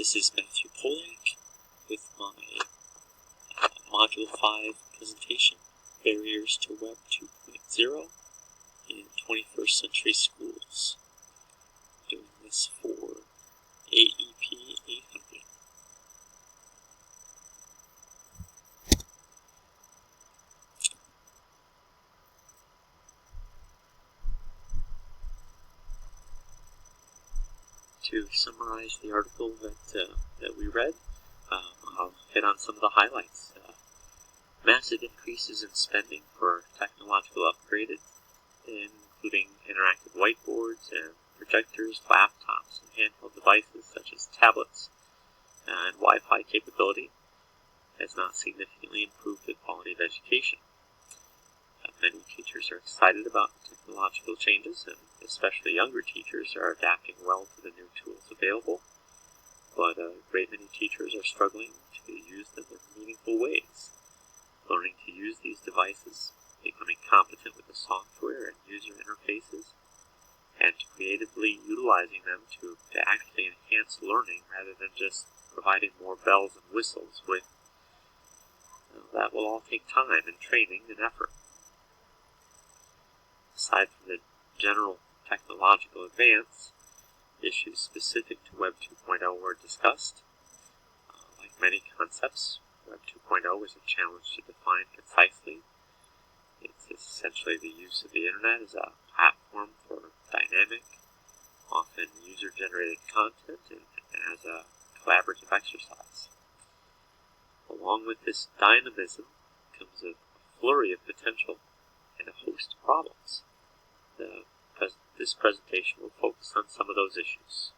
This is Matthew Polak with my Module 5 presentation, Barriers to Web 2.0 in 21st Century Schools. Doing this for AEP800. To summarize the article that we read, I'll hit on some of the highlights. Massive increases in spending for technological upgrades, including interactive whiteboards and projectors, laptops, and handheld devices such as tablets, and Wi-Fi capability has not significantly improved the quality of education. Many teachers are excited about technological changes, and especially younger teachers are adapting well to the new tools available, but a great many teachers are struggling to use them in meaningful ways. Learning to use these devices, becoming competent with the software and user interfaces, and creatively utilizing them to actually enhance learning rather than just providing more bells and whistles with, that will all take time and training and effort. Aside from the general technological advance, issues specific to Web 2.0 were discussed. Like many concepts, Web 2.0 is a challenge to define concisely. It's essentially the use of the Internet as a platform for dynamic, often user-generated content and as a collaborative exercise. Along with this dynamism comes a flurry of potential and a host of problems. This presentation will focus on some of those issues.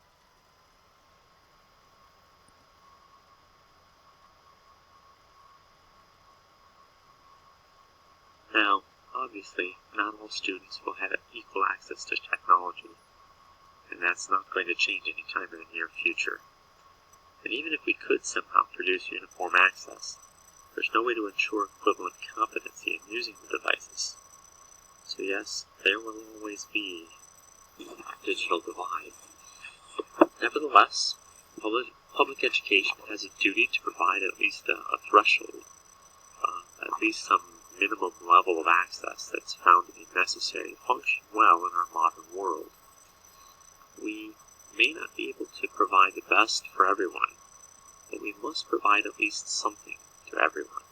Now, obviously, not all students will have equal access to technology, and that's not going to change anytime in the near future. And even if we could somehow produce uniform access, there's no way to ensure equivalent competency in using the devices. So yes, there will always be a digital divide. Nevertheless, public education has a duty to provide at least a threshold, at least some minimum level of access that's found to be necessary to function well in our modern world. We may not be able to provide the best for everyone, but we must provide at least something to everyone.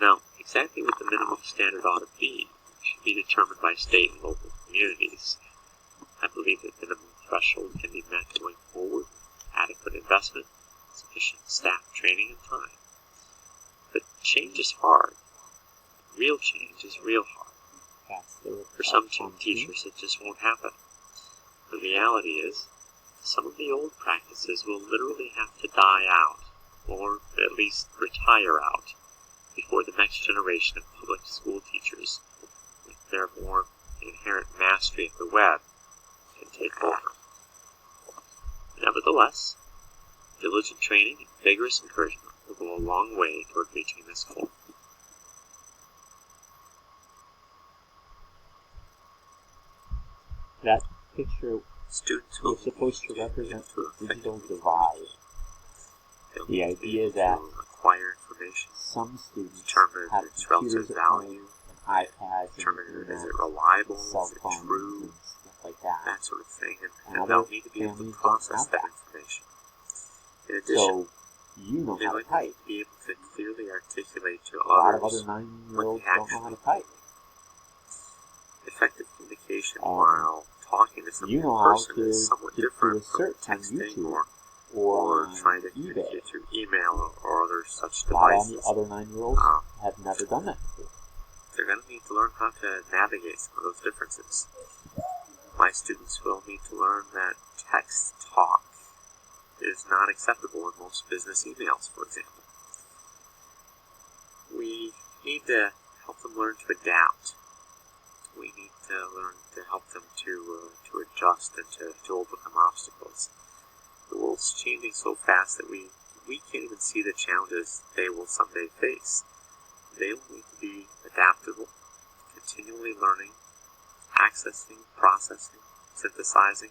Now, exactly what the minimum standard ought to be should be determined by state and local communities. I believe that minimum threshold can be met going forward with adequate investment, sufficient staff training, and time. But change is hard. Real change is real hard. For some teachers, it just won't happen. The reality is, some of the old practices will literally have to die out, or at least retire out, before the next generation of public school teachers, with their more inherent mastery of the web, can take over. Nevertheless, diligent training and vigorous encouragement will go a long way toward reaching this goal. That picture Students is supposed to represent the digital divide. The idea that acquire information, some students determine have its computers relative at home, value, and iPads, determine and is it reliable, cell is it phones, true, and stuff like that. that sort of thing, and other they'll need to be able to families don't process have that that. information. In addition, So, you know they how to might type. be able to clearly articulate to A lot of others other 9-year-olds what they don't know how to actually type. effective communication while talking to somebody You know in how person to is somewhat do different a from search on texting YouTube or on trying to eBay. communicate through email or other such A lot of devices. other 9-year-olds have never done that before. They're going to need to learn how to navigate some of those differences. My students will need to learn that text talk is not acceptable in most business emails, for example. We need to help them learn to adapt. We need to learn to help them to adjust and to overcome obstacles. The world's changing so fast that we can't even see the challenges they will someday face. They will need to be adaptable, continually learning, accessing, processing, synthesizing.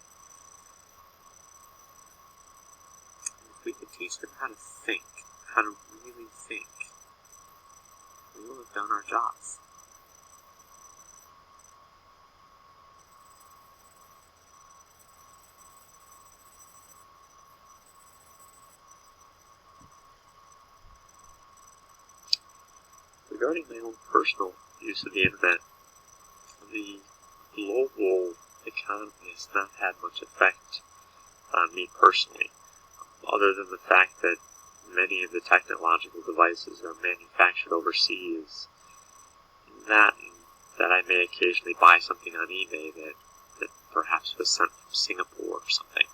we could teach them how to think, how to really think, we will have done our jobs. Regarding my own personal use of the internet, the global economy has not had much effect on me personally, other than the fact that many of the technological devices are manufactured overseas. That I may occasionally buy something on eBay that perhaps was sent from Singapore or something.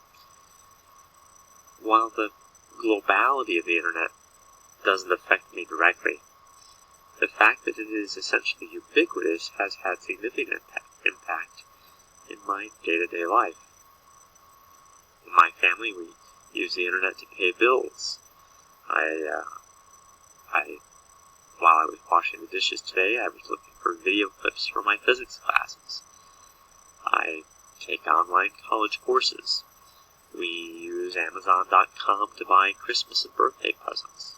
While the globality of the internet doesn't affect me directly, the fact that it is essentially ubiquitous has had significant impact in my day-to-day life. In my family, we use the internet to pay bills. While I was washing the dishes today, I was looking for video clips for my physics classes. I take online college courses. We use Amazon.com to buy Christmas and birthday presents.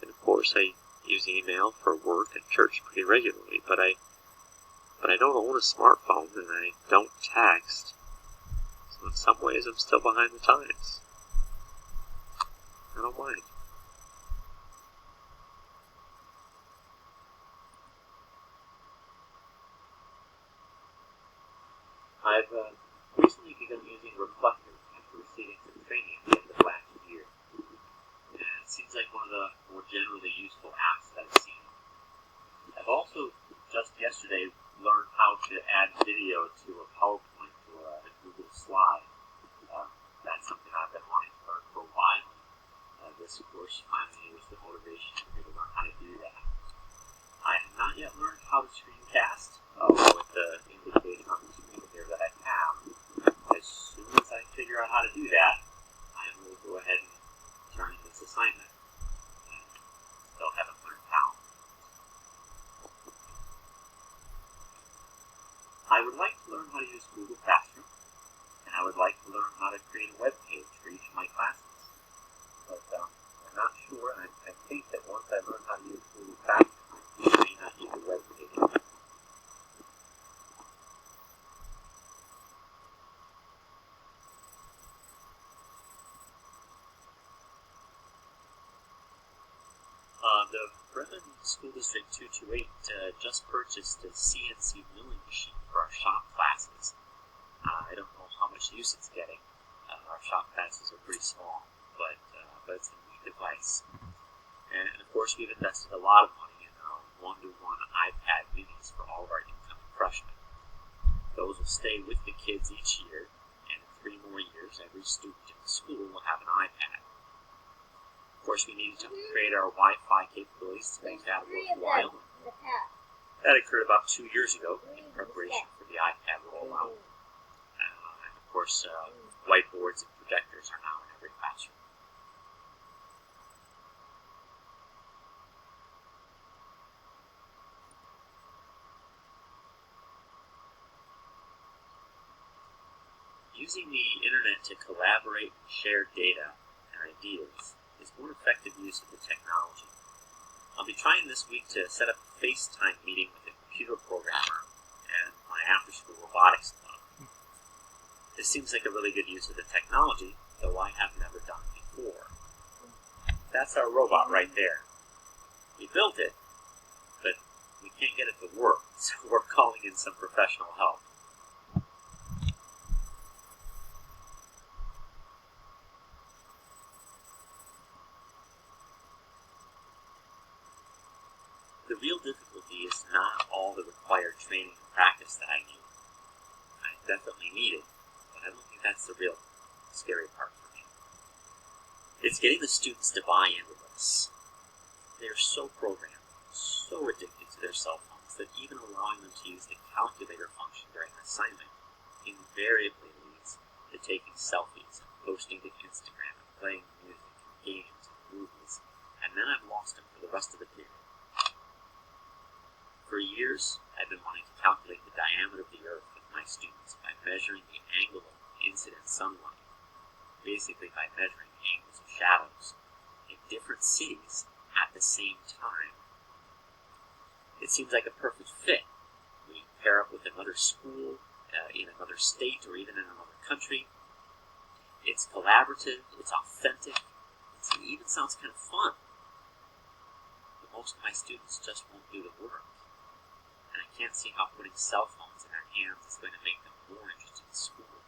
And of course, I use email for work and church pretty regularly, but I don't own a smartphone and I don't text. So in some ways, I'm still behind the times. I don't mind. I've recently begun using Reflector after receiving some training at the end of last year. And it seems like one of the more generally useful apps that I've seen. I've also just yesterday learned how to add video to a PowerPoint or a Google slide. That's something I've been wanting to learn for a while. This course finally was the motivation for me to learn how to do that. I have not yet learned how to screencast, with the indication on the screen here that I have. As soon as I figure out how to do that, I will go ahead and turn in this assignment. I still haven't learned how. I would like to learn how to use Google Classroom, and I would like to learn how to create a web page for each of my classes. But I'm not sure, and I think that once I learn how to use Google Classroom, I may not need a web page. The Bremen School District 228 just purchased a CNC milling machine for our shop classes. I don't know how much use it's getting. Our shop classes are pretty small, but it's a neat device. And of course, we've invested a lot of money in one-to-one iPad minis for all of our incoming freshmen. Those will stay with the kids each year, and in 3 more years, every student in the school will have an iPad. Of course, we needed to upgrade our Wi-Fi capabilities to make that worthwhile. That occurred about 2 years ago in preparation for the iPad rollout. And of course, whiteboards and projectors are now in every classroom. Using the internet to collaborate and share data and ideas is one effective use of the technology. I'll be trying this week to set up a FaceTime meeting with a computer programmer and my after-school robotics club. This seems like a really good use of the technology, though I have never done it before. That's our robot right there. We built it, but we can't get it to work, so we're calling in some professional help. The real difficulty is not all the required training and practice that I need. I definitely need it, but I don't think that's the real scary part for me. It's getting the students to buy into this. They're so programmed, so addicted to their cell phones, that even allowing them to use the calculator function during an assignment invariably leads to taking selfies and posting to Instagram and playing music and games and movies, and then I've lost them for the rest of the period. For years, I've been wanting to calculate the diameter of the Earth with my students by measuring the angle of incident sunlight, basically by measuring angles of shadows in different cities at the same time. It seems like a perfect fit. We pair up with another school in another state or even in another country. It's collaborative, it's authentic, it even sounds kind of fun. But most of my students just won't do the work. And I can't see how putting cell phones in their hands is going to make them more interested in school.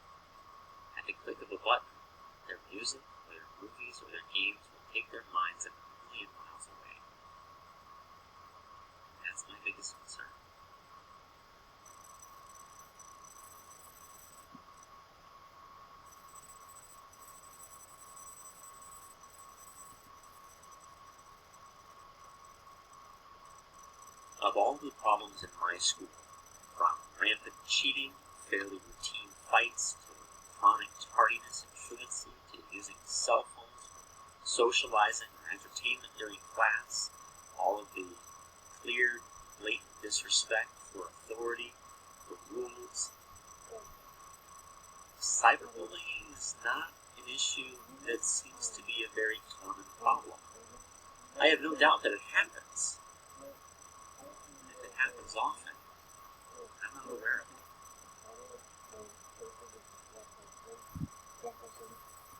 At the click of a button, their music, or their movies, or their games will take their minds a million miles away. That's my biggest concern. Of all the problems in my school, from rampant cheating, fairly routine fights, to chronic tardiness and truancy, to using cell phones, socializing, or entertainment during class, all of the clear, blatant disrespect for authority, for rules, cyberbullying is not an issue that seems to be a very common problem. I have no doubt that it happens. If it happens often, I'm not aware of it.